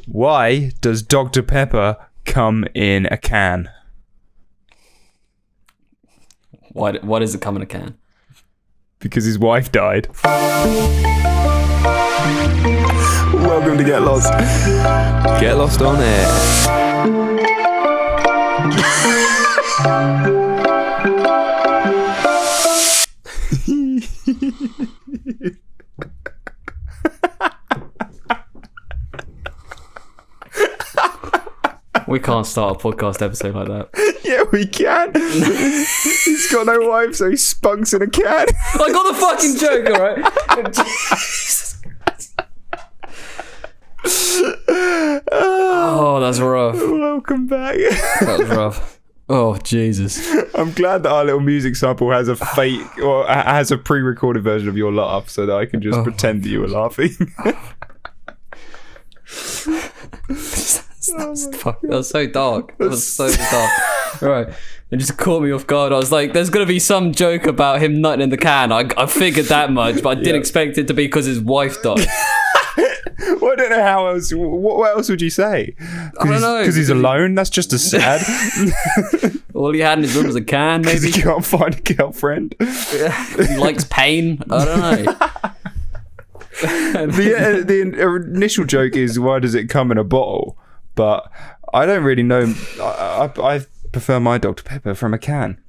Why does Dr. Pepper come in a can? Why does it come in a can? Because his wife died. Welcome to Get Lost. Get Lost on air. We can't start a podcast episode like that. Yeah, we can. He's got no wife, so he spunks in a can. I got the fucking joke, alright? Jesus Christ. Oh, that's rough. Welcome back. That was rough. Oh, Jesus. I'm glad that our little music sample has a fake or has a pre-recorded version of your laugh so that I can just pretend that you were laughing. That was so dark. That was so dark. Right. It just caught me off guard. I was like, there's going to be some joke about him nutting in the can. I figured that much, but I didn't expect it to be because his wife died. Well, I don't know how else. What else would you say? I don't know. Because he's alone? That's just as sad. All he had in his room was a can, maybe. He can't find a girlfriend. He likes pain. I don't know. The initial joke is, why does it come in a bottle? But I don't really know. I prefer my Dr. Pepper from a can.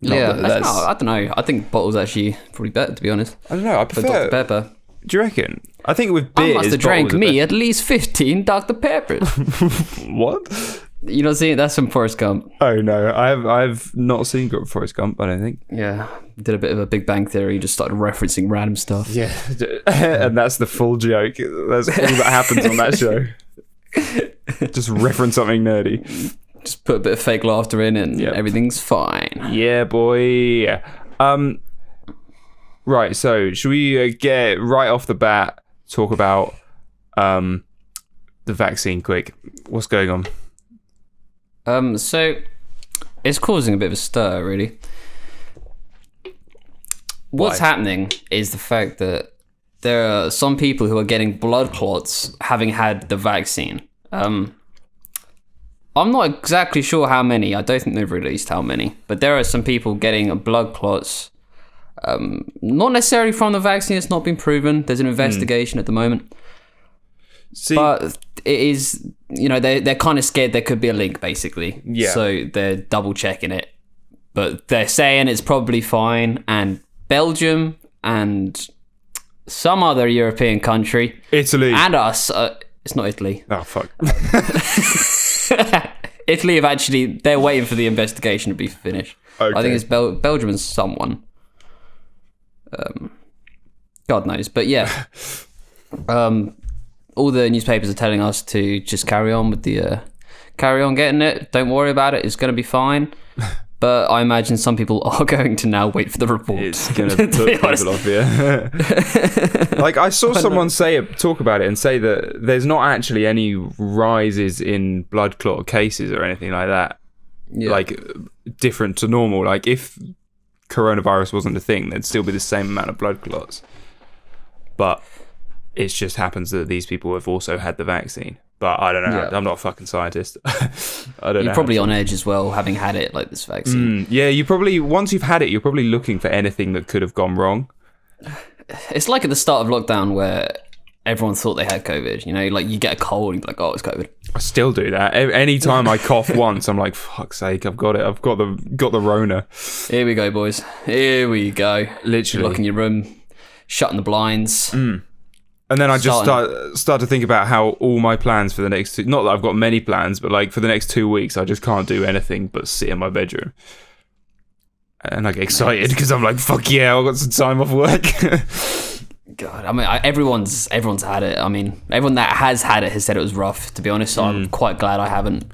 Yeah, I don't know. I think bottles actually probably better, to be honest. I don't know. I prefer Dr. Pepper. Do you reckon? I think with beer, I must have drank me at least 15 Dr. Peppers. What? You not seen it? That's from Forrest Gump. Oh no, I've not seen Forrest Gump. I don't think. Yeah, did a bit of a Big Bang Theory. Just started referencing random stuff. Yeah, and that's the full joke. That's all that happens on that show. Just reference something nerdy. Just put a bit of fake laughter in, and everything's fine. Yeah, boy. Right. So, should we get right off the bat talk about the vaccine? Quick, what's going on? So it's causing a bit of a stir, really. What's happening is the fact that there are some people who are getting blood clots having had the vaccine. I'm not exactly sure how many. I don't think they've released how many, but there are some people getting blood clots. Not necessarily from the vaccine. It's not been proven. There's an investigation at the moment. But it is, they're kind of scared there could be a link, basically. Yeah. So they're double checking it. But they're saying it's probably fine. And Belgium and some other European country. Italy. And us. It's not Italy. Oh, fuck. Italy have they're waiting for the investigation to be finished. Okay. I think it's Belgium and someone. God knows. But yeah. All the newspapers are telling us to just carry on with carry on getting it. Don't worry about it. It's going to be fine. But I imagine some people are going to now wait for the report. It's going to put people off, yeah. Like, I saw someone talk about it and say that there's not actually any rises in blood clot cases or anything like that. Yeah. Like, different to normal. Like, if coronavirus wasn't a thing, there'd still be the same amount of blood clots. But it just happens that these people have also had the vaccine. But I don't know. Yeah. I'm not a fucking scientist. I don't know. You're probably on edge as well, having had it, like this vaccine. Yeah, once you've had it, you're probably looking for anything that could have gone wrong. It's like at the start of lockdown where everyone thought they had COVID. Like you get a cold and you're like, oh, it's COVID. I still do that. Anytime I cough once, I'm like, fuck's sake, I've got it. I've got the Rona. Here we go, boys. Here we go. Literally. You're locking your room, shutting the blinds. And then I just start to think about how all my plans for the next not that I've got many plans, but like for the next 2 weeks, I just can't do anything but sit in my bedroom. And I get excited because I'm like, fuck yeah, I've got some time off work. God, I mean, everyone's had it. I mean, everyone that has had it has said it was rough, to be honest. So I'm quite glad I haven't.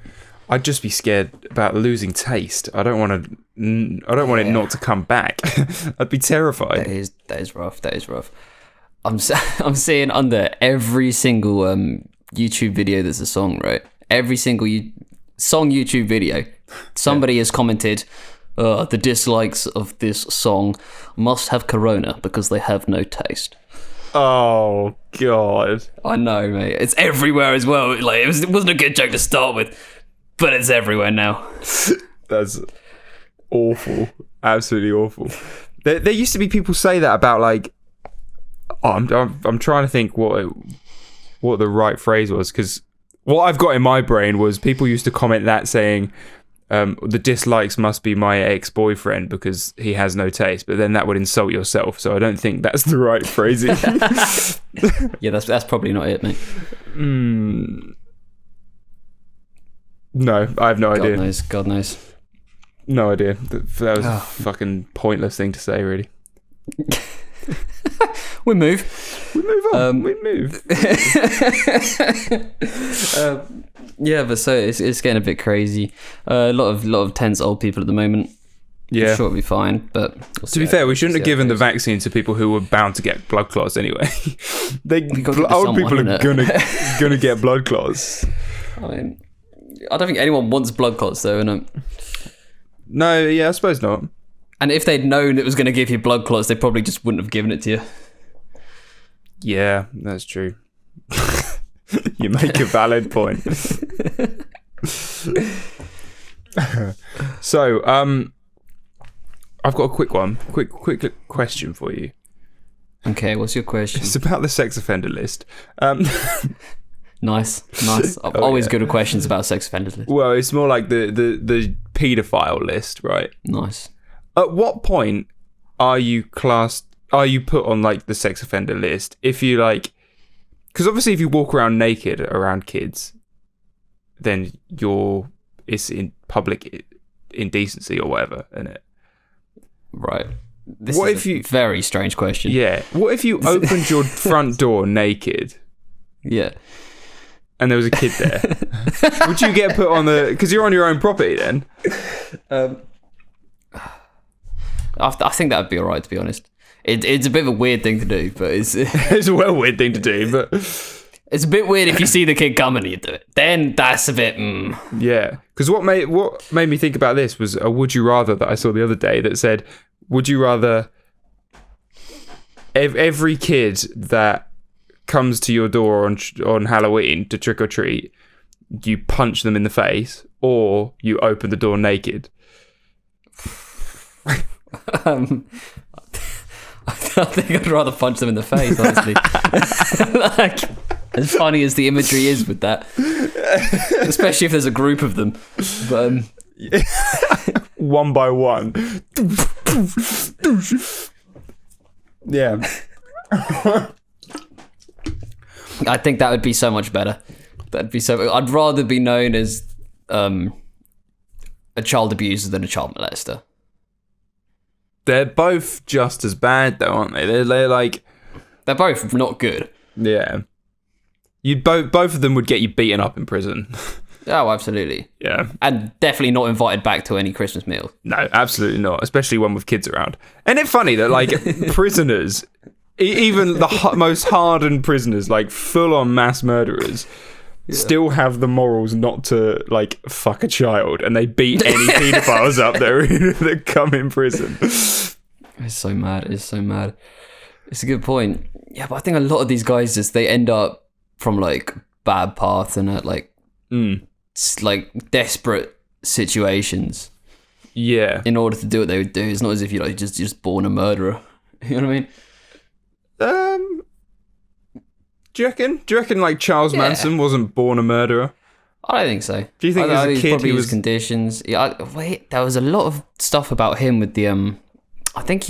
I'd just be scared about losing taste. I don't want it not to come back. I'd be terrified. That is rough. That is rough. I'm seeing under every single YouTube video there's a song, right? Every single song YouTube video, somebody has commented, the dislikes of this song must have corona because they have no taste. Oh God. I know, mate. It's everywhere as well. Like it wasn't a good joke to start with, but it's everywhere now. That's awful. Absolutely awful. There used to be people say that about like. Oh, I'm trying to think what the right phrase was, because what I've got in my brain was people used to comment that saying. The dislikes must be my ex-boyfriend because he has no taste, but then that would insult yourself, so I don't think that's the right phrasing. Yeah, that's probably not it, mate. No, I have no idea. God knows. No idea. That was a fucking pointless thing to say, really. We move on. We move. Yeah, but so it's getting a bit crazy. A lot of tense old people at the moment. Yeah, I'm sure it'll be fine. But to be fair, we shouldn't have given the vaccine to people who were bound to get blood clots anyway. Old people are gonna get blood clots. I mean, I don't think anyone wants blood clots though, innit? No, yeah, I suppose not. And if they'd known it was going to give you blood clots, they probably just wouldn't have given it to you. Yeah, that's true. You make a valid point. So, I've got a quick question for you. Okay, what's your question? It's about the sex offender list. Nice. I'm always good at questions about sex offenders list. Well, it's more like the paedophile list, right? Nice. At what point are you put on like the sex offender list if you like? Because obviously, if you walk around naked around kids, then it's in public indecency or whatever, isn't it? Right. This is a very strange question. Yeah. What if you opened your front door naked? Yeah. And there was a kid there. Would you get put on because you're on your own property then? I think that would be alright, to be honest. It's a bit of a weird thing to do, but it's a well weird thing to do, but it's a bit weird if you see the kid coming and you do it. Then that's a bit Yeah, because what made me think about this was a would you rather that I saw the other day that said, would you rather every kid that comes to your door on Halloween to trick or treat, you punch them in the face, or you open the door naked? I think I'd rather punch them in the face, honestly. Like, as funny as the imagery is with that, especially if there's a group of them. But one by one. Yeah. I think that would be so much better. I'd rather be known as a child abuser than a child molester. They're both just as bad, though, aren't they? They're like, they're both not good. Yeah, you both of them would get you beaten up in prison. Oh, absolutely. Yeah, and definitely not invited back to any Christmas meal. No, absolutely not. Especially one with kids around. And it's funny that like prisoners, even the most hardened prisoners, like full-on mass murderers. Yeah. Still have the morals not to like fuck a child, and they beat any paedophiles up there that come in prison. It's so mad. It's a good point. Yeah, but I think a lot of these guys they end up from like bad paths and at like like desperate situations. Yeah. In order to do what they would do, it's not as if you're like just born a murderer. You know what I mean? Do you reckon like Charles Manson wasn't born a murderer? I don't think so. Do you think as a kid he was conditions? Yeah, there was a lot of stuff about him with the I think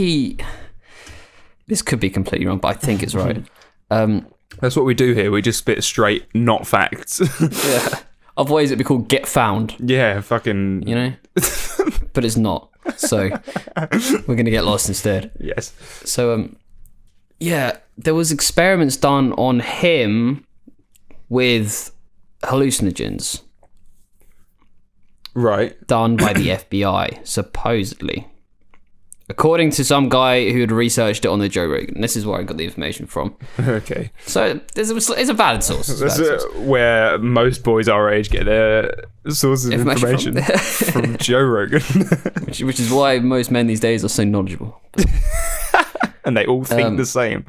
this could be completely wrong, but I think it's right. That's what we do here. We just spit straight, not facts. Yeah. Otherwise it'd be called Get Found. Yeah, fucking... You know? But it's not. So we're going to get lost instead. Yes. So, yeah, there was experiments done on him with hallucinogens. Right. Done by the FBI, supposedly. According to some guy who had researched it on the Joe Rogan. This is where I got the information from. Okay. So it's a valid source. That's where most boys our age get their sources of information from Joe Rogan. which is why most men these days are so knowledgeable. and they all think the same.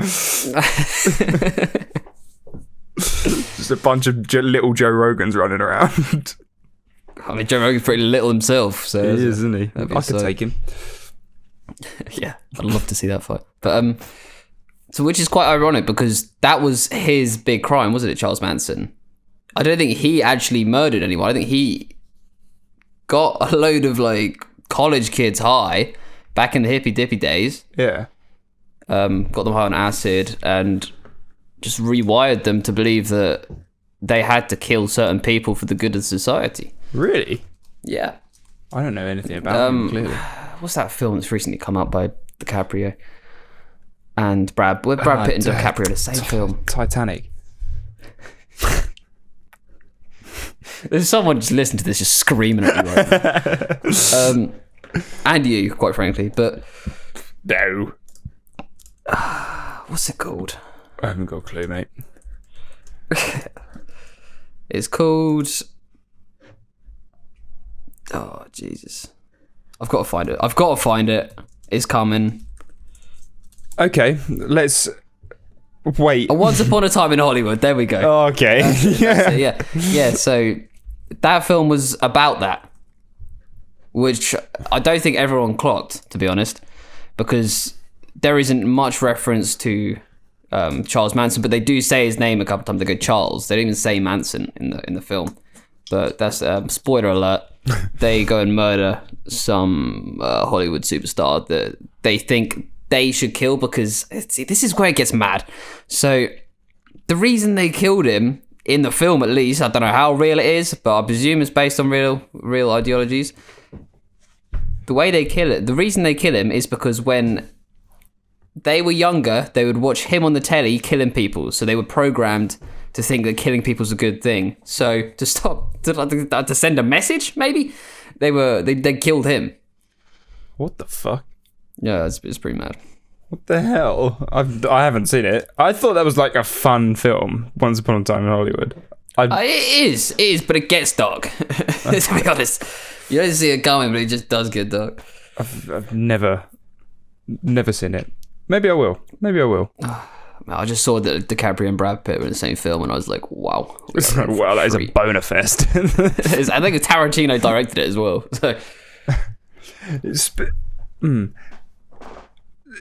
Just a bunch of little Joe Rogans running around. I mean, Joe Rogan's pretty little himself, so he is, isn't he? I could take him. Yeah, I'd love to see that fight. But so which is quite ironic because that was his big crime, wasn't it, Charles Manson? I don't think he actually murdered anyone. I think he got a load of like college kids high back in the hippy dippy days. Yeah. Got them high on acid and just rewired them to believe that they had to kill certain people for the good of society. Really? Yeah. I don't know anything about him, clearly. What's that film that's recently come out by DiCaprio and Brad Pitt and DiCaprio, the same film? Titanic. There's someone just listening to this just screaming at you right now. And you, quite frankly, but... No. What's it called? I haven't got a clue, mate. It's called... Oh, Jesus. I've got to find it. It's coming. Okay, let's... Wait. Once Upon a Time in Hollywood. There we go. Oh, okay. Yeah, so that film was about that. Which I don't think everyone clocked, to be honest. Because there isn't much reference to Charles Manson, but they do say his name a couple times. They go Charles. They don't even say Manson in the film. But that's spoiler alert. They go and murder some Hollywood superstar that they think they should kill because this is where it gets mad. So the reason they killed him in the film, at least, I don't know how real it is, but I presume it's based on real ideologies. The reason they kill him is because when they were younger, they would watch him on the telly killing people. So they were programmed to think that killing people's a good thing. So to to send a message, maybe they killed him. What the fuck? Yeah, it's pretty mad. What the hell? I haven't seen it. I thought that was like a fun film. Once Upon a Time in Hollywood. It is, but it gets dark. Let's be honest. You don't see it coming, but it just does get dark. I've never seen it. Maybe I will. I just saw that DiCaprio and Brad Pitt were in the same film, and I was like, wow. Wow, that is a boner fest. I think Tarantino directed it as well. So.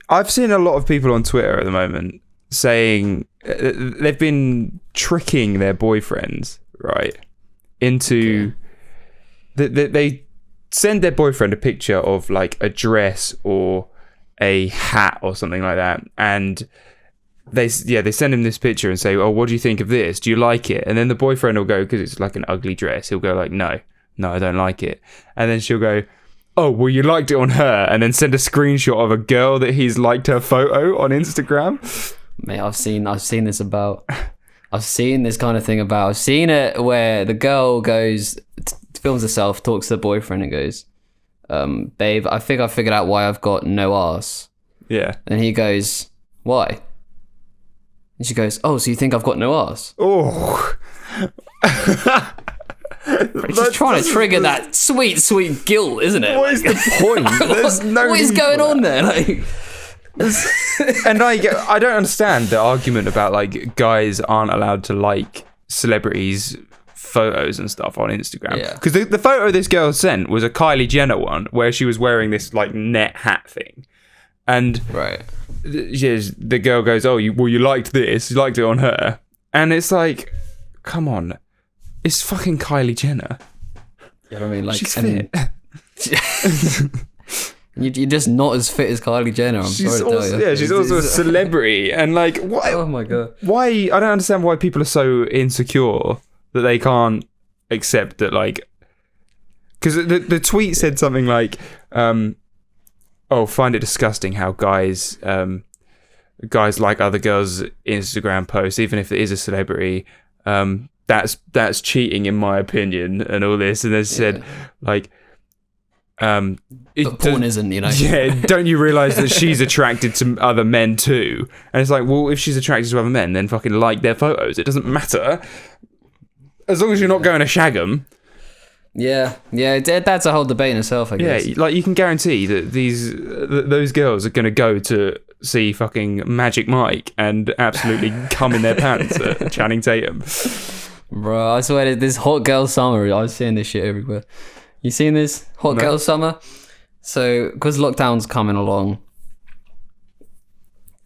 I've seen a lot of people on Twitter at the moment saying they've been tricking their boyfriends, right, into... They send their boyfriend a picture of like a dress or a hat or something like that, and they send him this picture and say, oh, what do you think of this? Do you like it? And then the boyfriend will go, because it's like an ugly dress, he'll go like, no, I don't like it. And then she'll go, oh, well, you liked it on her, and then send a screenshot of a girl that he's liked her photo on Instagram. Mate, I've seen this about... I've seen this kind of thing about... I've seen it where the girl goes... films herself, talks to the boyfriend and goes, babe, I think I figured out why I've got no arse. Yeah. And he goes, why? And she goes, oh, so you think I've got no arse? Oh. It's just trying to trigger that sweet guilt, isn't it? What is the point? There's no what is going on there? Like... And I don't understand the argument about like guys aren't allowed to like celebrities' photos and stuff on Instagram. Yeah. Because the photo this girl sent was a Kylie Jenner one where she was wearing this like net hat thing. And right. The girl goes, oh, you liked this, you liked it on her. And it's like, come on, it's fucking Kylie Jenner. Yeah, I mean, like, she's fit. You're just not as fit as Kylie Jenner. I'm sorry to tell you. Yeah, she's also a celebrity, and like, why? Oh my god, why? I don't understand why people are so insecure that they can't accept that, like, because the tweet said something like, "Oh, find it disgusting how guys like other girls' Instagram posts, even if it is a celebrity. That's cheating, in my opinion," and all this, and they said like. But porn isn't, you know. Yeah, don't you realise that she's attracted to other men too? And it's like, well, if she's attracted to other men, then fucking like their photos. It doesn't matter. As long as you're not going to shag them. Yeah, that's a whole debate in itself, I guess. Yeah, like you can guarantee that those girls are going to go to see fucking Magic Mike and absolutely come in their pants at Channing Tatum. Bro, I swear this hot girl summer, I was seeing this shit everywhere. You seen this hot girl summer? So, because lockdown's coming along,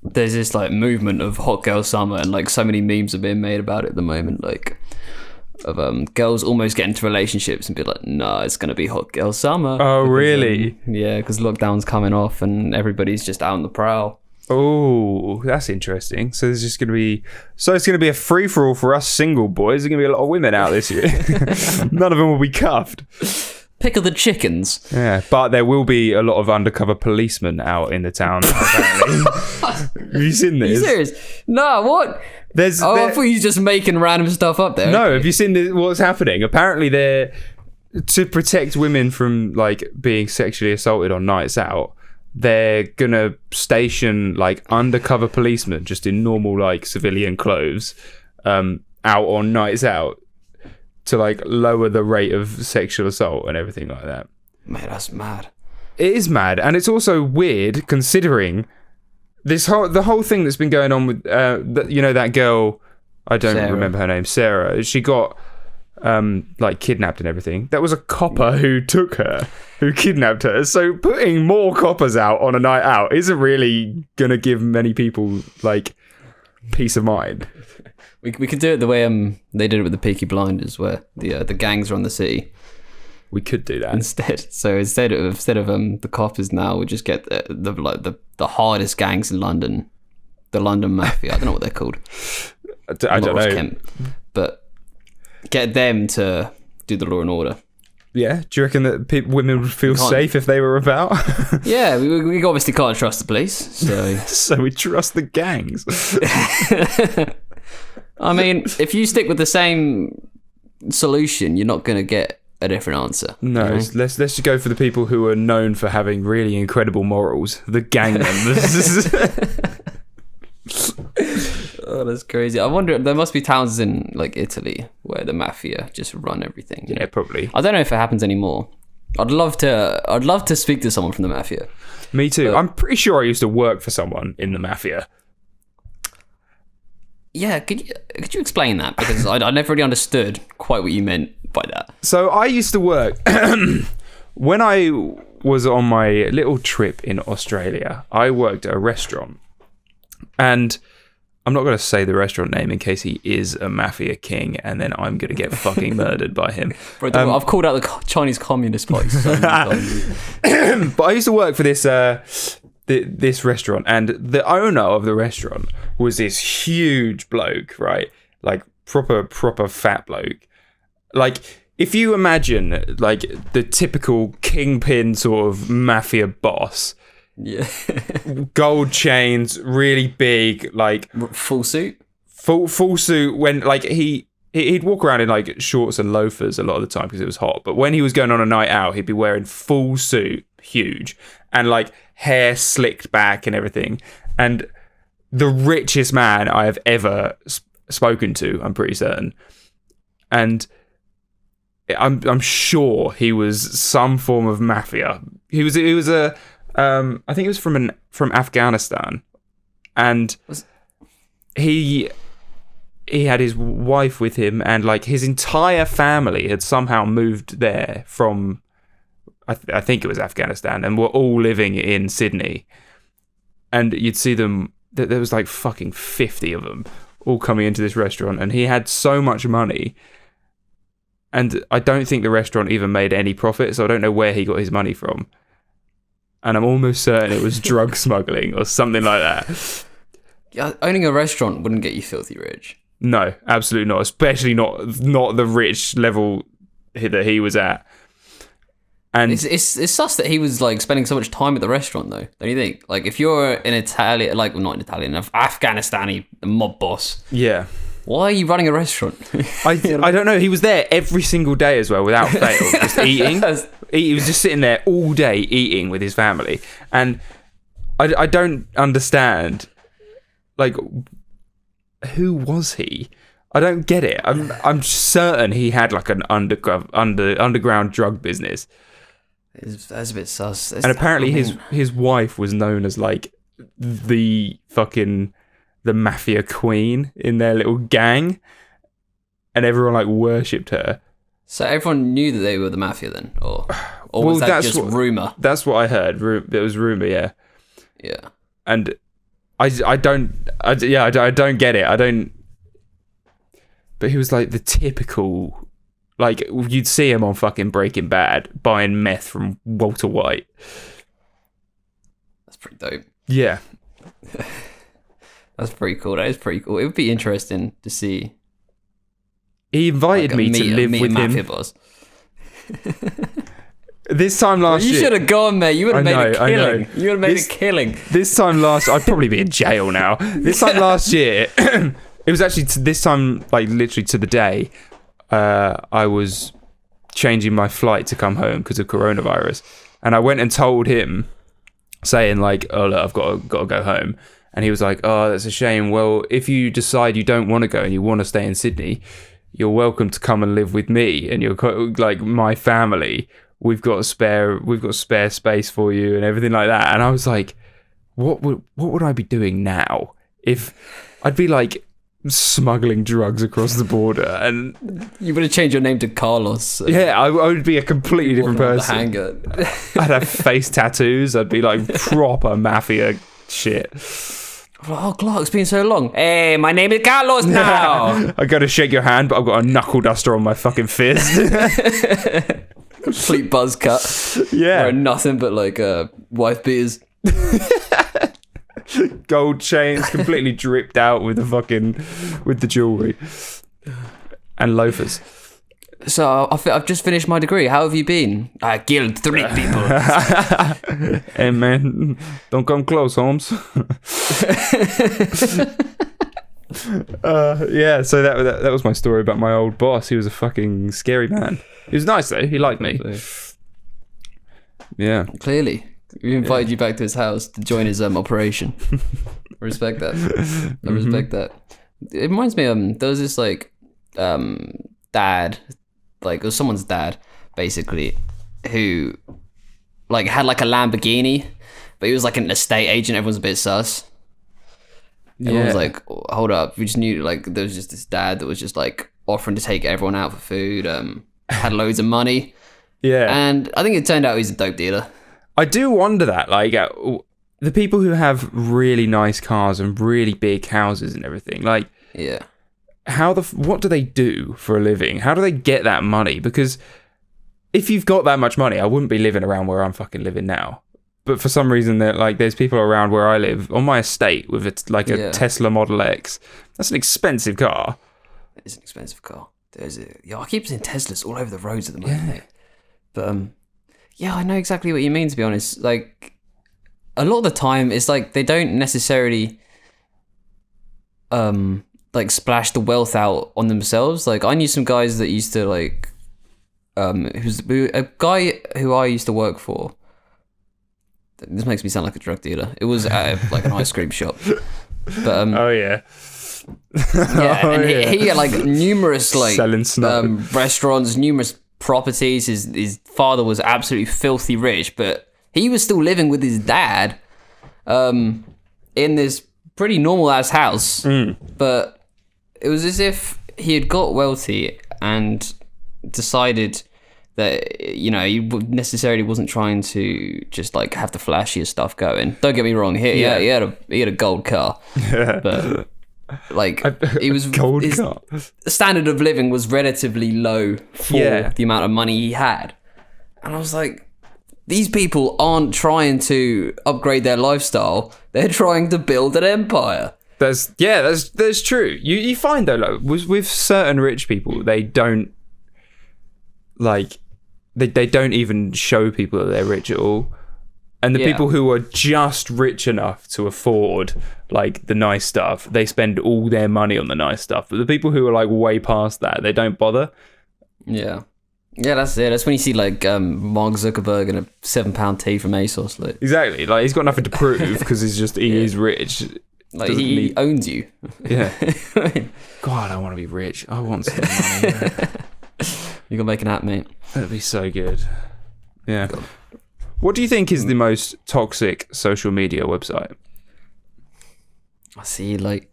there's this like movement of hot girl summer, and like so many memes are being made about it at the moment, like of girls almost getting into relationships and be like, no, it's gonna be hot girl summer. Oh, really? Yeah, because lockdown's coming off and everybody's just out on the prowl. Oh, that's interesting. So there's just going to be... So it's going to be a free-for-all for us single boys. There's going to be a lot of women out this year. None of them will be cuffed. Pick of the chickens. Yeah, but there will be a lot of undercover policemen out in the town, apparently. Have you seen this? Are you serious? No, what? I thought you were just making random stuff up there. No, have you seen what's happening? Apparently they're... To protect women from, like, being sexually assaulted on nights out, they're gonna station like undercover policemen just in normal like civilian clothes out on nights out to like lower the rate of sexual assault and everything like that. Man, that's mad. It is mad, and it's also weird considering the whole thing that's been going on with that girl, I don't remember her name, Sarah. She got like kidnapped and everything. That was a copper who took her, who kidnapped her. So putting more coppers out on a night out isn't really gonna give many people like peace of mind. We could do it the way they did it with the Peaky Blinders, where the gangs run the city. We could do that instead. So instead of the coppers now, we just get the hardest gangs in London, the London Mafia. I don't know what they're called. I don't know. Kemp, but get them to do the law and order. Yeah, do you reckon that women would feel safe if they were about? Yeah, we obviously can't trust the police, so so we trust the gangs. I mean, if you stick with the same solution, you're not going to get a different answer. No, you know? let's just go for the people who are known for having really incredible morals, the gang members. Oh, that's crazy. I wonder, there must be towns in like Italy where the mafia just run everything. Yeah, probably. I don't know if it happens anymore. I'd love to speak to someone from the mafia. Me too. I'm pretty sure I used to work for someone in the mafia. Yeah, could you explain that? Because I never really understood quite what you meant by that. So I used to work when I was on my little trip in Australia. I worked at a restaurant, and I'm not going to say the restaurant name in case he is a mafia king, and then I'm going to get fucking murdered by him. Bro, I've called out the Chinese Communist Party. So but I used to work for this restaurant, and the owner of the restaurant was this huge bloke, right? Like proper fat bloke. Like if you imagine like the typical kingpin sort of mafia boss. Yeah. Gold chains, really big, like full suit. Full suit. When like he'd walk around in like shorts and loafers a lot of the time because it was hot. But when he was going on a night out, he'd be wearing full suit, huge, and like hair slicked back and everything. And the richest man I have ever spoken to, I'm pretty certain. And I'm sure he was some form of mafia. He was a I think it was from Afghanistan, and he had his wife with him, and like his entire family had somehow moved there from I think it was Afghanistan, and were all living in Sydney. And you'd see them. There was like fucking 50 of them all coming into this restaurant, and he had so much money. And I don't think the restaurant even made any profit, so I don't know where he got his money from. And I'm almost certain it was drug smuggling or something like that. Yeah, owning a restaurant wouldn't get you filthy rich. No, absolutely not. Especially not the rich level that he was at. And it's sus that he was like spending so much time at the restaurant, though. Don't you think? Like if you're an Italian, like well, not an Italian, an Afghanistani mob boss. Yeah. Why are you running a restaurant? I don't know. He was there every single day as well, without fail, just eating. He was just sitting there all day eating with his family, and I don't understand. Like, who was he? I don't get it. I'm certain he had like an underground drug business. That's a bit sus. And apparently his wife was known as like the mafia queen in their little gang, and everyone like worshipped her. So everyone knew that they were the mafia then, or was that just rumor? That's what I heard. It was rumor, yeah. Yeah. And I don't get it. I don't. But he was like the typical, like you'd see him on fucking Breaking Bad buying meth from Walter White. That's pretty dope. Yeah. That's pretty cool. That is pretty cool. It would be interesting to see. He invited me to live with him. Boss. This time last year... You should have gone, mate. You would have made a killing. You would have made a killing. This time last... I'd probably be in jail now. This time last year... It was actually this time, like literally to the day, I was changing my flight to come home because of coronavirus. And I went and told him, saying like, oh, look, I've got to go home. And he was like, oh, that's a shame. Well, if you decide you don't want to go and you want to stay in Sydney... You're welcome to come and live with me and you're like my family. We've got spare space for you and everything like that. And I was like, what would I be doing now? If I'd be like smuggling drugs across the border, and you would have changed your name to Carlos. Yeah, I would be a completely different person. Handgun. I'd have face tattoos. I'd be like proper mafia shit. Oh, Clark, it's been so long. Hey, my name is Carlos now. I got to shake your hand, but I've got a knuckle duster on my fucking fist. Complete buzz cut. Yeah. Wearing nothing but like wife beaters. Gold chains completely dripped out with the jewellery. And loafers. So I've just finished my degree. How have you been? I killed 3 people. Hey man, don't come close, Holmes. Yeah, so that was my story about my old boss. He was a fucking scary man. He was nice though. He liked me. Yeah. Clearly, he invited you back to his house to join his operation. I respect that. I respect that. It reminds me. There was this like dad. Like, it was someone's dad, basically, who, like, had, like, a Lamborghini, but he was, like, an estate agent. Everyone's a bit sus. Everyone was like, hold up. We just knew, like, there was just this dad that was just, like, offering to take everyone out for food, had loads of money. Yeah. And I think it turned out he's a dope dealer. I do wonder that, like, the people who have really nice cars and really big houses and everything, like... Yeah. What do they do for a living? How do they get that money? Because if you've got that much money, I wouldn't be living around where I'm fucking living now. But for some reason, there's people around where I live on my estate with a Tesla Model X. That's an expensive car. It is an expensive car. I keep seeing Teslas all over the roads at the moment. Yeah. But yeah, I know exactly what you mean. To be honest, like a lot of the time, it's like they don't necessarily like splash the wealth out on themselves. Like I knew some guys that used to like a guy who I used to work for. This makes me sound like a drug dealer. It was at like an ice cream shop. But oh yeah. Yeah, and he had like numerous like selling restaurants, numerous properties. His father was absolutely filthy rich, but he was still living with his dad in this pretty normal ass house. But it was as if he had got wealthy and decided that, you know, he necessarily wasn't trying to just like have the flashiest stuff going. Don't get me wrong, he had a gold car. But like his standard of living was relatively low for the amount of money he had. And I was like, these people aren't trying to upgrade their lifestyle, they're trying to build an empire. That's true. You find though, like, with certain rich people, they don't like they don't even show people that they're rich at all. And the people who are just rich enough to afford like the nice stuff, they spend all their money on the nice stuff. But the people who are like way past that, they don't bother. Yeah, that's it. That's when you see like Mark Zuckerberg in a £7 tee from ASOS. Like. Exactly. Like he's got nothing to prove because he is rich. Like he owns you. Yeah. God, I want to be rich. I want some money. You can make an app, mate. That'd be so good. Yeah. God. What do you think is the most toxic social media website? I see, like...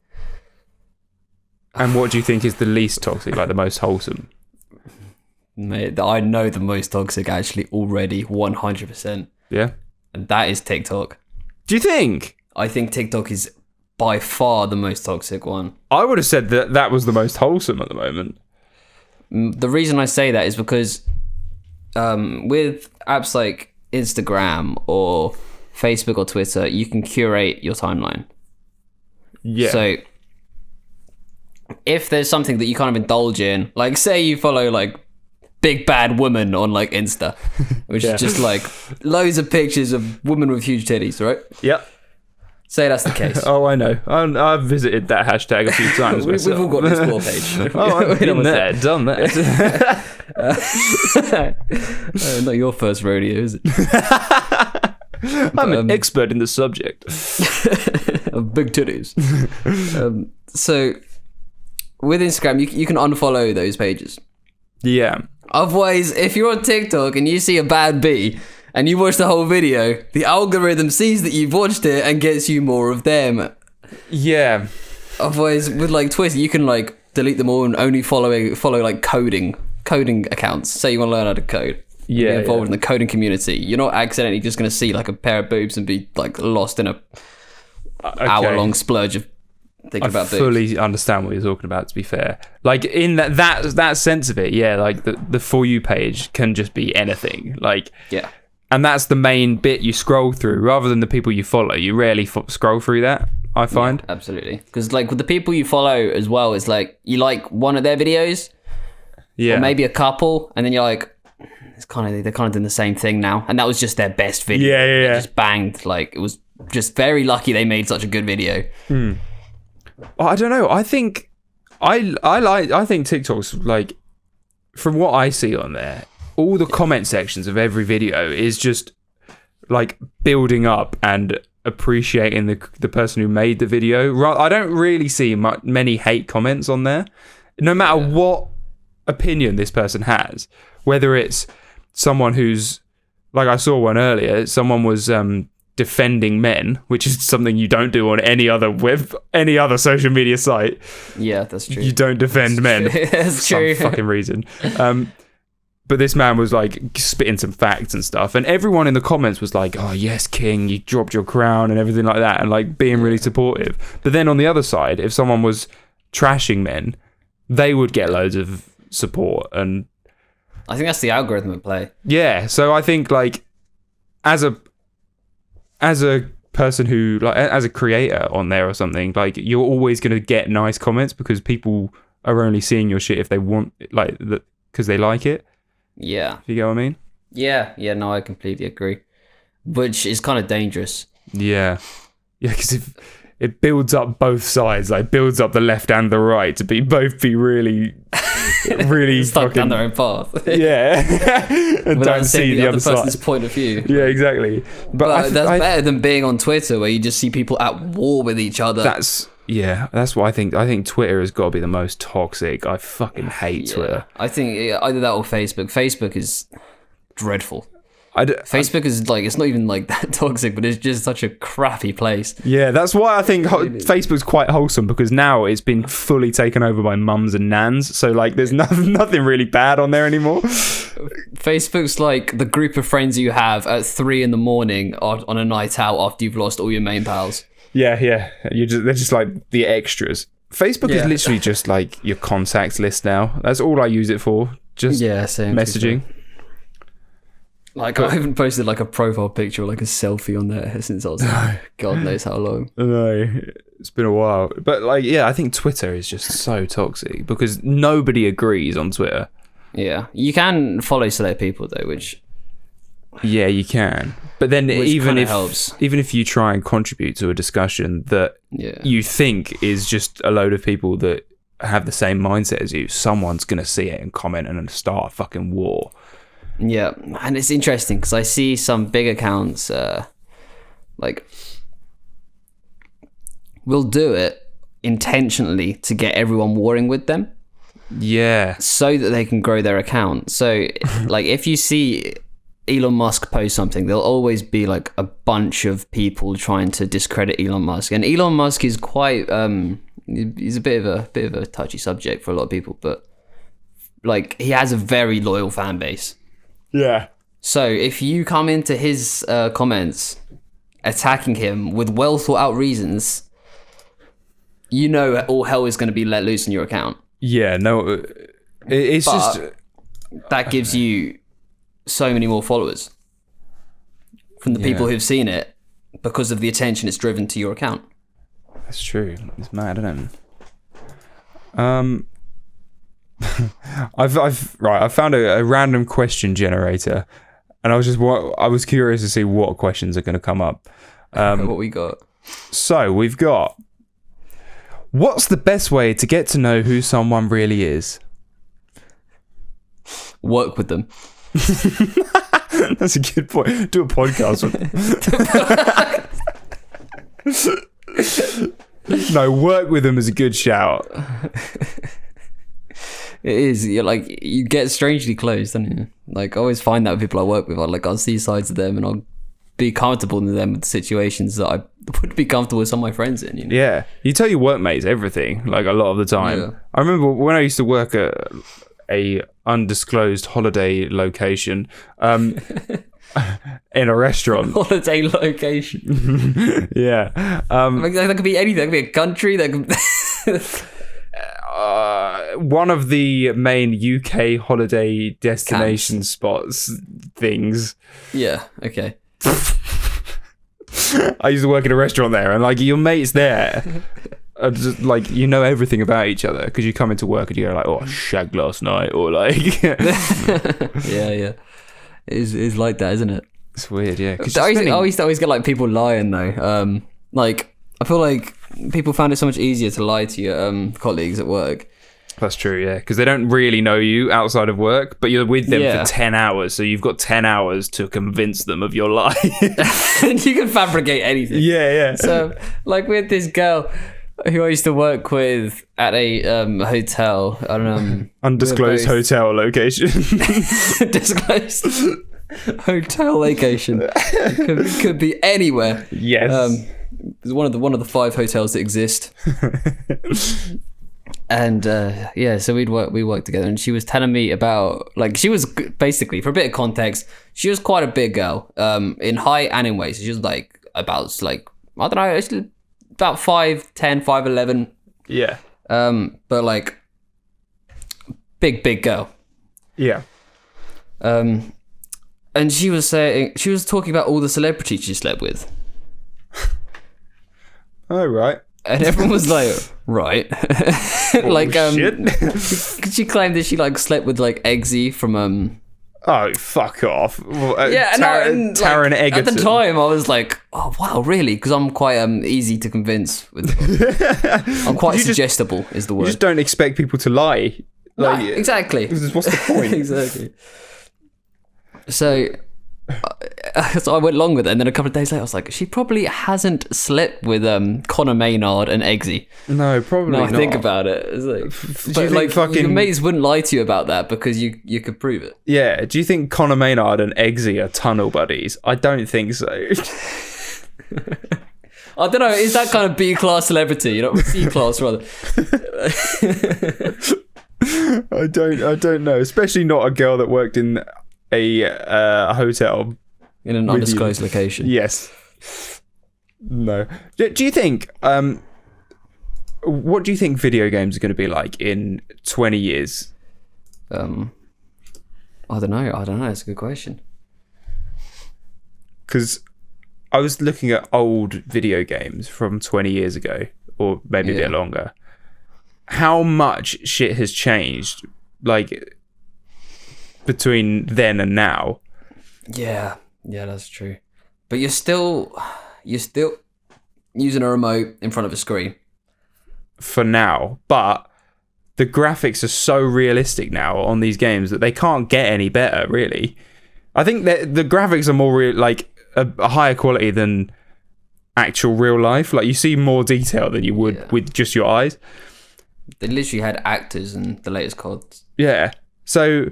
And what do you think is the least toxic, like the most wholesome? Mate, I know the most toxic actually already, 100%. Yeah? And that is TikTok. Do you think? I think TikTok is by far the most toxic one. I would have said that was the most wholesome at the moment. The reason I say that is because with apps like Instagram or Facebook or Twitter, you can curate your timeline. Yeah. So if there's something that you kind of indulge in, like say you follow like Big Bad Woman on like Insta, which is just like loads of pictures of women with huge titties, right? Yep. Say that's the case. Oh, I know. I've visited that hashtag a few times. We've all got this explore page. I've been there, done that. Not your first rodeo, is it? I'm an expert in the subject of big titties. So with Instagram, you can unfollow those pages. Yeah. Otherwise, if you're on TikTok and you see a bad B and you watch the whole video, the algorithm sees that you've watched it and gets you more of them. Yeah. Otherwise, with like Twitter, you can like delete them all and only follow like coding accounts. Say you want to learn how to code. Yeah. Be involved in the coding community. You're not accidentally just going to see like a pair of boobs and be like lost in a hour-long splurge of thinking about boobs. I fully understand what you're talking about, to be fair. Like in that sense of it, yeah, like the For You page can just be anything. Like, yeah. And that's the main bit you scroll through, rather than the people you follow. You rarely scroll through that, I find. Yeah, absolutely. Because like with the people you follow as well, it's like you like one of their videos, or maybe a couple, and then you're like, they're kind of doing the same thing now, and that was just their best video. Yeah. They just banged. Like it was just very lucky they made such a good video. I don't know. I think TikTok's like, from what I see on there, all the comment sections of every video is just like building up and appreciating the person who made the video. I don't really see many hate comments on there, no matter what opinion this person has. Whether it's someone who's, like I saw one earlier, someone was defending men, which is something you don't do on any other social media site. Yeah, that's true. You don't defend men. That's true. For some fucking reason. But this man was like spitting some facts and stuff, and everyone in the comments was like, "Oh yes, King, you dropped your crown," and everything like that, and like being really supportive. But then on the other side, if someone was trashing men, they would get loads of support. And I think that's the algorithm at play. Yeah, so I think like as a person who, like, as a creator on there or something, like you're always going to get nice comments because people are only seeing your shit if they want, like, because they like it. Yeah. If you get what I mean? Yeah, no, I completely agree. Which is kind of dangerous. Yeah, because if it builds up both sides, like builds up the left and the right to be really stuck fucking down their own path. Yeah. And don't see the other person's side. point of view. Yeah, exactly. But that's better than being on Twitter where you just see people at war with each other. That's what I think. I think Twitter has got to be the most toxic. I fucking hate Twitter. I think either that or Facebook. Facebook is dreadful. Facebook is like, it's not even like that toxic, but it's just such a crappy place. Yeah, that's why I think Facebook's quite wholesome, because now it's been fully taken over by mums and nans. So like, there's nothing really bad on there anymore. Facebook's like the group of friends you have at 3 a.m. on a night out after you've lost all your main pals. Yeah. They're just like the extras. Facebook is literally just like your contacts list now. That's all I use it for. Just same messaging. Like, I haven't posted like a profile picture or like a selfie on there since I was like, God knows how long. No, it's been a while. But like, yeah, I think Twitter is just so toxic because nobody agrees on Twitter. Yeah, you can follow select people though, which... Yeah, you can. But then even if you try and contribute to a discussion that you think is just a load of people that have the same mindset as you, someone's going to see it and comment and start a fucking war. Yeah, and it's interesting because I see some big accounts like will do it intentionally to get everyone warring with them. Yeah. So that they can grow their account. So like if you see Elon Musk posts something, there'll always be like a bunch of people trying to discredit Elon Musk. And Elon Musk is quite he's a bit of a touchy subject for a lot of people, but like he has a very loyal fan base. Yeah. So if you come into his comments attacking him with well thought out reasons, you know all hell is going to be let loose in your account. Yeah, no, it's just that gives you so many more followers from the people who've seen it because of the attention it's driven to your account. That's true. It's mad, isn't it? I found a random question generator, and I was curious to see what questions are going to come up. What we got? So we've got, what's the best way to get to know who someone really is? Work with them. That's a good point. Do a podcast with them. No, work with them is a good shout. It is. You get strangely close, don't you? Like, I always find that with people I work with. I'll see sides of them, and I'll be comfortable in them with situations that I would be comfortable with some of my friends in. You know? Yeah, you tell your workmates everything, like, a lot of the time. Yeah. I remember when I used to work at a undisclosed holiday location, in a restaurant. Holiday location. Yeah. That could be anything. That could be a country. That could. One of the main UK holiday destination spots things. Yeah, okay. I used to work in a restaurant there, and like your mates there, just, like, you know everything about each other because you come into work and you go like, oh, I shagged last night, or like. yeah. It's like that, isn't it? It's weird, yeah. I used to always get like people lying though. Like, I feel like people found it so much easier to lie to your colleagues at work. That's true, yeah, because they don't really know you outside of work, but you're with them for 10 hours, so you've got 10 hours to convince them of your lie. And you can fabricate anything. Yeah. So, like, with this girl who I used to work with at a hotel, undisclosed hotel location. Disclosed hotel location. Could be anywhere. Yes. It's one of the 5 hotels that exist. And so we worked together, and she was telling me about, like, she was basically, for a bit of context, she was quite a big girl, in height and in weight. So she was like about, like, I don't know, about 5'10", 5'11". Yeah. But like big girl. Yeah. And she was talking about all the celebrities she slept with. Oh, right. And everyone was like, right. Like, shit. She claimed that she like slept with like Eggsy from Oh, fuck off. Taron Egerton. At the time, I was like, oh, wow, really? Because I'm quite easy to convince. I'm quite suggestible, is the word. You just don't expect people to lie. Like, no, exactly. What's the point? Exactly. So I went along with it, and then a couple of days later, I was like, she probably hasn't slept with Conor Maynard and Eggsy. No, probably not. I think about it. It's like, but like, your mates wouldn't lie to you about that because you could prove it. Yeah. Do you think Conor Maynard and Eggsy are tunnel buddies? I don't think so. I don't know. Is that kind of B-class celebrity? You know, C-class rather. I don't know. Especially not a girl that worked in a hotel in an undisclosed location. Yes. No. Do you think what do you think video games are going to be like in 20 years? I don't know. It's a good question. Because I was looking at old video games from 20 years ago, or maybe a bit longer. How much shit has changed, like, between then and now. Yeah, that's true. But you're still using a remote in front of a screen. For now, but the graphics are so realistic now on these games that they can't get any better, really. I think that the graphics are more like a higher quality than actual real life. Like, you see more detail than you would with just your eyes. They literally had actors in the latest CODs. Yeah. So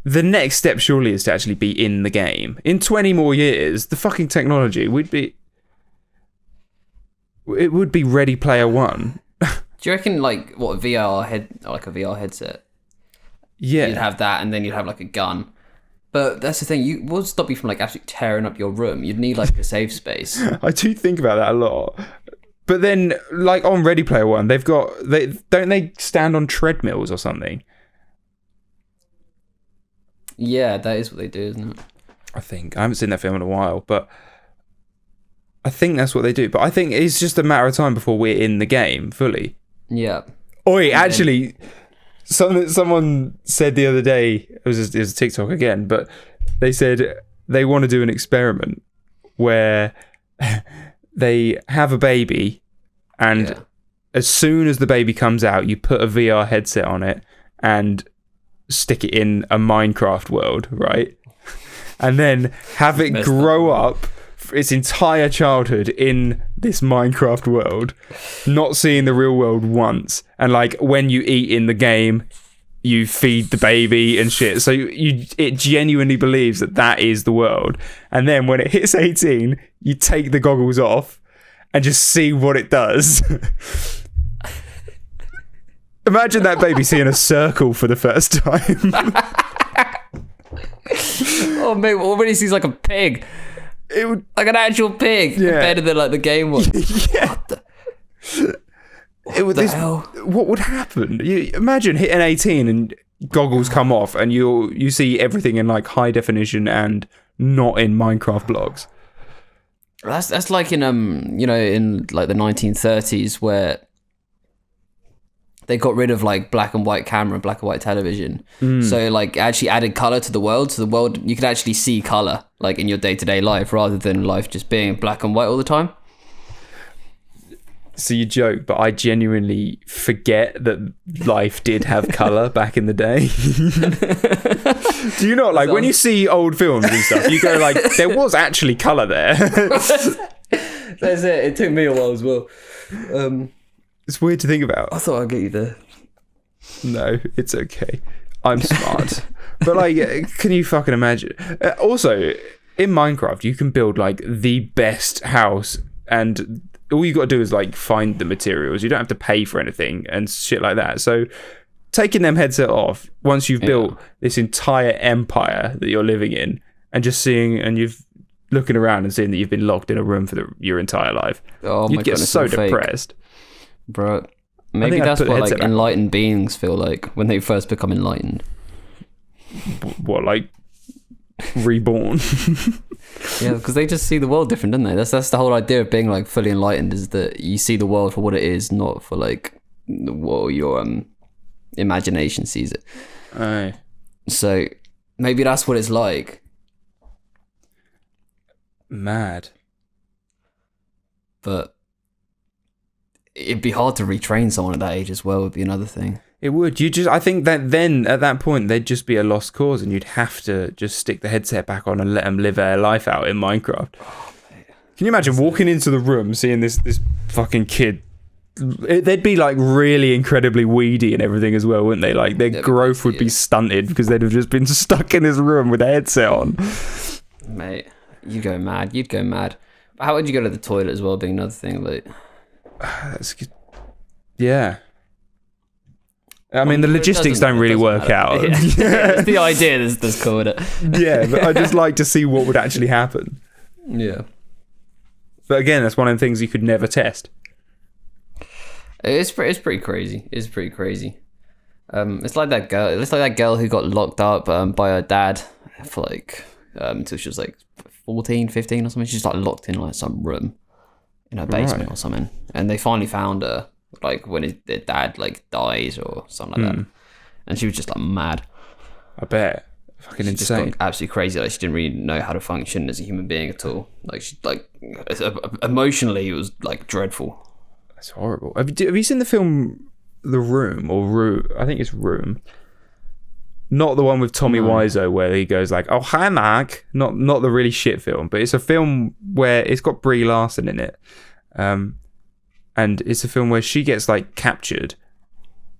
the next step surely is to actually be in the game. In 20 more years, the fucking technology would be Ready Player One. Do you reckon like a VR headset? Yeah, you'd have that, and then you'd have like a gun. But that's the thing. What would stop you from like actually tearing up your room? You'd need like a safe space. I do think about that a lot. But then, like on Ready Player One, they stand on treadmills or something. Yeah, that is what they do, isn't it? I think I haven't seen that film in a while, but I think that's what they do. But I think it's just a matter of time before we're in the game fully. Yeah. Actually, someone said the other day, it was a TikTok again, but they said they want to do an experiment where they have a baby, and as soon as the baby comes out, you put a VR headset on it and stick it in a Minecraft world, right? And then have it grow up its entire childhood in this Minecraft world, not seeing the real world once. And like when you eat in the game, you feed the baby and shit. So it genuinely believes that is the world. And then when it hits 18, you take the goggles off and just see what it does. Imagine that baby seeing a circle for the first time. Oh mate, already sees like a pig. It would, like an actual pig, better than like the game one. Yeah. What the hell? What would happen? You imagine hitting 18 and goggles come off, and you see everything in like high definition and not in Minecraft blocks. That's like in in like the 1930s where they got rid of like black and white camera, black and white television. So like actually added color to the world. So the world, you could actually see color like in your day-to-day life rather than life just being black and white all the time. So you joke, but I genuinely forget that life did have color back in the day. Do you not, like, when you see old films and stuff, you go like, there was actually color there. That's it. It took me a while as well. It's weird to think about. I thought I'd get you there. No, it's okay. I'm smart. But like, can you fucking imagine? Also, in Minecraft, you can build like the best house, and all you got to do is like find the materials. You don't have to pay for anything and shit like that. So taking them headset off, once you've built this entire empire that you're living in, and just seeing, and you've looking around and seeing that you've been locked in a room for your entire life, you'd get so depressed. Bro, maybe that's what like enlightened beings feel like when they first become enlightened. What, like reborn? Yeah, because they just see the world different, don't they? That's the whole idea of being like fully enlightened, is that you see the world for what it is, not for like what your imagination sees it. Aye. So maybe that's what it's like. Mad. But it'd be hard to retrain someone at that age as well, would be another thing. It would. I think that then at that point they'd just be a lost cause, and you'd have to just stick the headset back on and let them live their life out in Minecraft. Oh, can you imagine walking into the room, seeing this fucking kid? They'd be like really incredibly weedy and everything as well, wouldn't they? Like their growth would be stunted because they'd have just been stuck in this room with a headset on. Mate, you'd go mad. But how would you go to the toilet as well, being another thing? Like, that's good. Yeah. I mean, the logistics don't really work out. Yeah. It's the idea that's cool with it. Yeah, but I just like to see what would actually happen. Yeah. But again, that's one of the things you could never test. It's pretty crazy. It's pretty crazy. It's like that girl. It's like that girl who got locked up by her dad for like until she was like 14, 15 or something. She's like locked in like some room in her basement or something, and they finally found her like when their dad like dies or something like that, and she was just like mad. I bet. Fucking she insane. Just got absolutely crazy. Like she didn't really know how to function as a human being at all. Like she emotionally it was like dreadful. That's horrible. Have you seen the film The Room or Room? I think it's Room. Not the one with Tommy Wiseau where he goes like, "Oh hi Mark." Not the really shit film, but it's a film where it's got Brie Larson in it, and it's a film where she gets like captured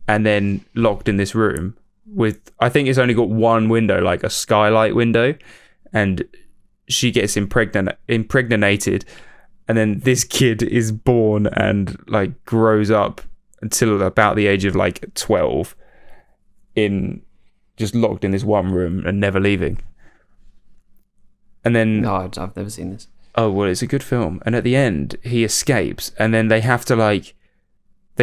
and then locked in this room with, I think it's only got one window, like a skylight window, and she gets impregnated, and then this kid is born and like grows up until about the age of like 12 in just locked in this one room and never leaving. And then No, I've never seen this. oh well, it's a good film, and at the end he escapes, and then they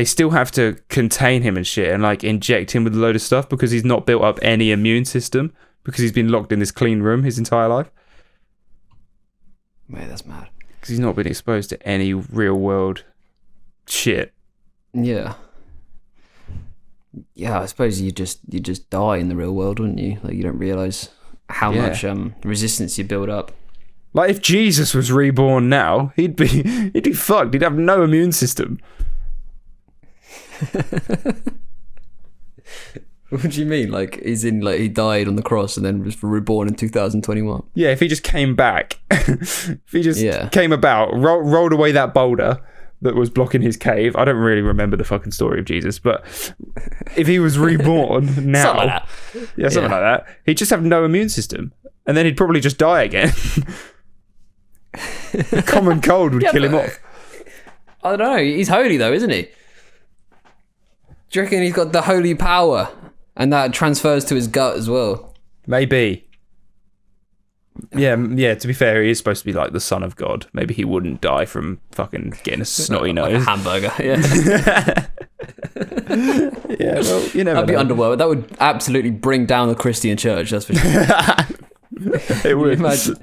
still have to contain him and shit, and like inject him with a load of stuff because he's not built up any immune system because he's been locked in this clean room his entire life. Mate, that's mad. Because he's not been exposed to any real world shit. Yeah. Yeah, I suppose you just die in the real world, wouldn't you? Like, you don't realise how much resistance you build up. Like, if Jesus was reborn now, he'd be fucked. He'd have no immune system. What do you mean? Like, he's in, like, he died on the cross and then was reborn in 2021? Yeah, if he just came back. If he just came about, rolled away that boulder that was blocking his cave. I don't really remember the fucking story of Jesus, but if he was reborn now... something like that. Yeah, something like that. He'd just have no immune system. And then he'd probably just die again. A common cold would kill him off. I don't know. He's holy, though, isn't he? Do you reckon he's got the holy power? And that transfers to his gut as well? Maybe. Yeah, to be fair, he is supposed to be like the son of God. Maybe he wouldn't die from fucking getting a snotty like nose. A hamburger, yeah. Yeah, well, you never That'd be know. underworld. That would absolutely bring down the Christian church, that's for sure. It would. Imagine.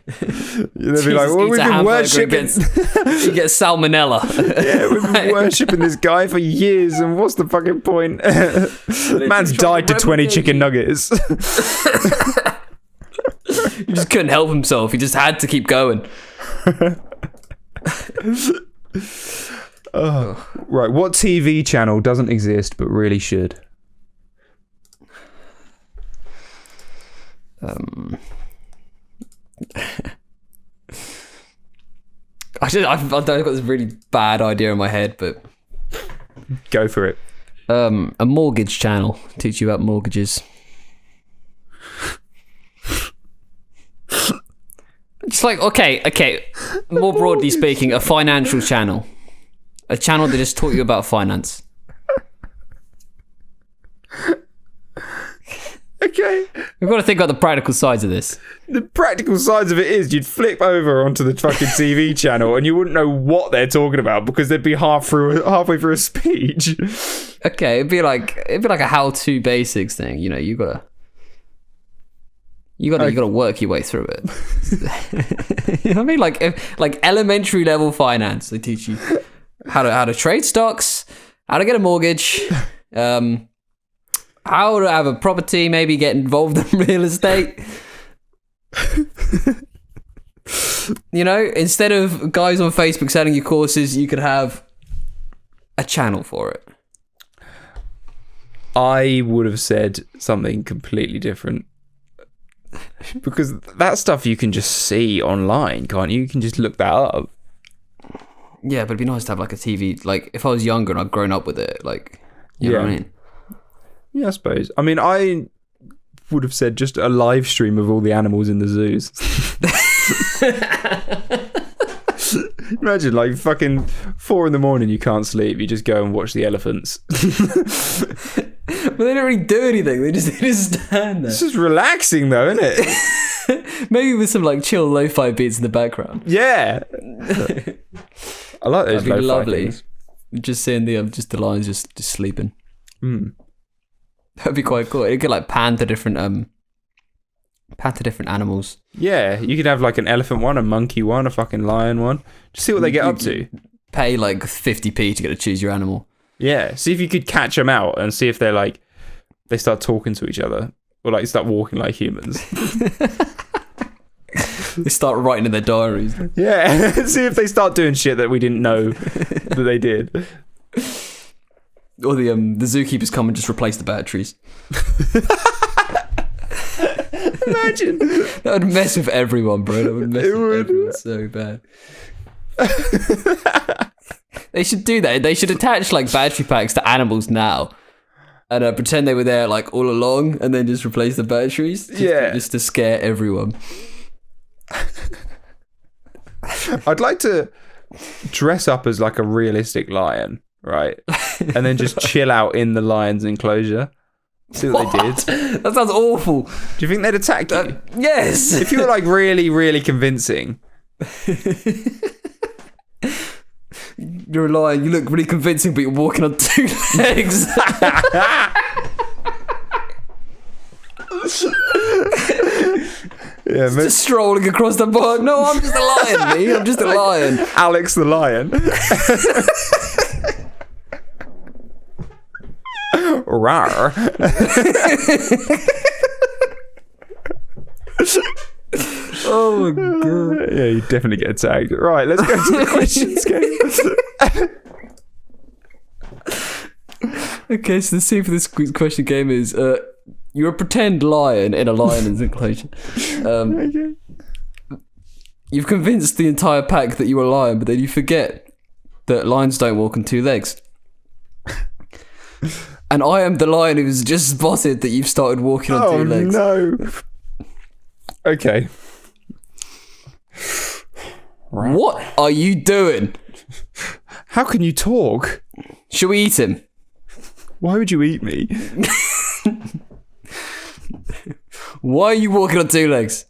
They'd be like, well, we've been worshipping... He gets salmonella. Yeah, we've been worshipping this guy for years, and what's the fucking point? Man's died to 20 chicken nuggets. He just couldn't help himself. He just had to keep going. Right, what TV channel doesn't exist but really should? I've got this really bad idea in my head, but Go for it. a mortgage channel, teach you about mortgages. It's like, okay. More broadly speaking, a financial channel, a channel that just taught you about finance. Okay. We've got to think about the practical sides of this. The practical sides of it is you'd flip over onto the fucking TV channel and you wouldn't know what they're talking about because they'd be halfway through a speech. Okay, it'd be like a how-to basics thing. You know, you gotta work your way through it. You know what I mean? Like elementary level finance. They teach you how to trade stocks, how to get a mortgage, how to have a property, maybe get involved in real estate. You know, instead of guys on Facebook selling you courses, you could have a channel for it. I would have said something completely different. Because that stuff you can just see online, can't you? You can just look that up. Yeah, but it'd be nice to have like a TV. Like, if I was younger and I'd grown up with it, like, you know what I mean? Yeah, I suppose. I mean, I would have said just a live stream of all the animals in the zoos. Imagine, like, fucking 4 a.m, you can't sleep. You just go and watch the elephants. But they don't really do anything. They just stand there. It's just relaxing, though, isn't it? Maybe with some like chill lo-fi beats in the background. Yeah. I like those That'd be lo-fi lovely. things. Just seeing the lions just sleeping. Mm. That'd be quite cool. It could like pan to different animals. Yeah, you could have like an elephant one, a monkey one, a fucking lion one. Just see what they get up to. Pay like 50p to get to choose your animal. Yeah, see if you could catch them out and see if they're like, they start talking to each other or like start walking like humans. They start writing in their diaries. Yeah, see if they start doing shit that we didn't know that they did. Or the zookeepers come and just replace the batteries. Imagine. That would mess with everyone, bro. That would mess with everyone so bad. They should do that. They should attach like battery packs to animals now. and pretend they were there like all along, and then just replace the batteries. Just to scare everyone. I'd like to dress up as like a realistic lion, right? And then just chill out in the lion's enclosure. See what they did. That sounds awful. Do you think they'd attack you? Yes. If you were like really, really convincing. You're a lion, you look really convincing, but you're walking on 2 legs. Yeah, just strolling across the park. No, I'm just a lion, me. I'm just a lion. Alex the lion. Rawr. Oh my god. Yeah, you definitely get tagged. Right, let's go to the questions game. Okay, so the scene for this question game is you're a pretend lion in a lion's enclosure. Okay. You've convinced the entire pack that you're a lion, but then you forget that lions don't walk on 2 legs. And I am the lion who's just spotted that you've started walking on 2 legs. Oh no. Okay. Right. What are you doing? How can you talk? Should we eat him? Why would you eat me? Why are you walking on 2 legs?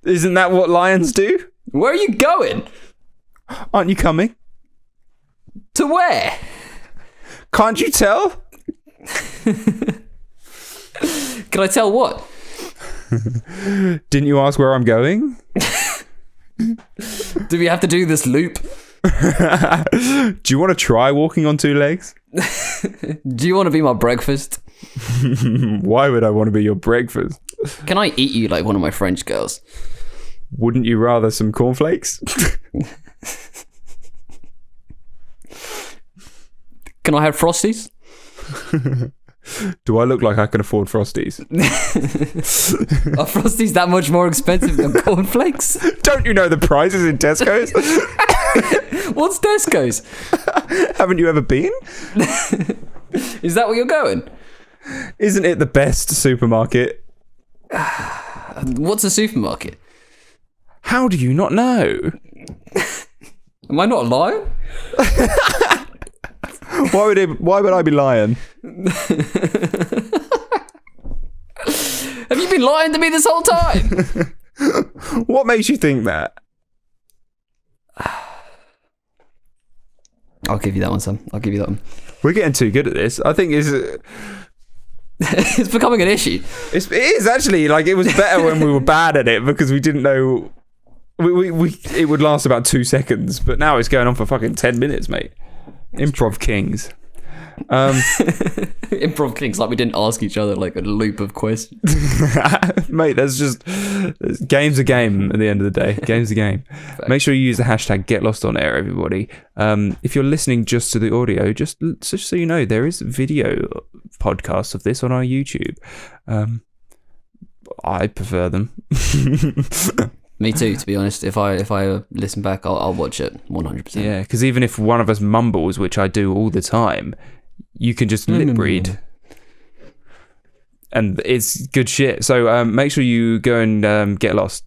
Isn't that what lions do? Where are you going? Aren't you coming? To where? Can't you tell? Can I tell what? Didn't you ask where I'm going? Do we have to do this loop? Do you want to try walking on 2 legs? Do you want to be my breakfast? Why would I want to be your breakfast? Can I eat you like one of my French girls? Wouldn't you rather some cornflakes? Can I have Frosties? Do I look like I can afford Frosties? Are Frosties that much more expensive than cornflakes? Don't you know the prices in Tesco's? What's Tesco's? Haven't you ever been? Is that where you're going? Isn't it the best supermarket? What's a supermarket? How do you not know? Am I not a lion? Why would I be lying? Have you been lying to me this whole time? What makes you think that? I'll give you that one, Sam. I'll give you that one. We're getting too good at this. I think it's becoming an issue. It is actually, like, it was better when we were bad at it because we didn't know it would last about 2 seconds, but now it's going on for fucking 10 minutes, mate. Improv kings. Improv kings, like we didn't ask each other like a loop of questions. Mate, game's a game at the end of the day. Game's a game. Make sure you use the hashtag #GetLostOnAir, everybody. If you're listening just to the audio, just so you know, there is video podcasts of this on our YouTube. I prefer them. Me too, to be honest. If I listen back, I'll watch it 100%. Yeah, because even if one of us mumbles, which I do all the time, you can just lip read. And it's good shit. So make sure you go and get lost.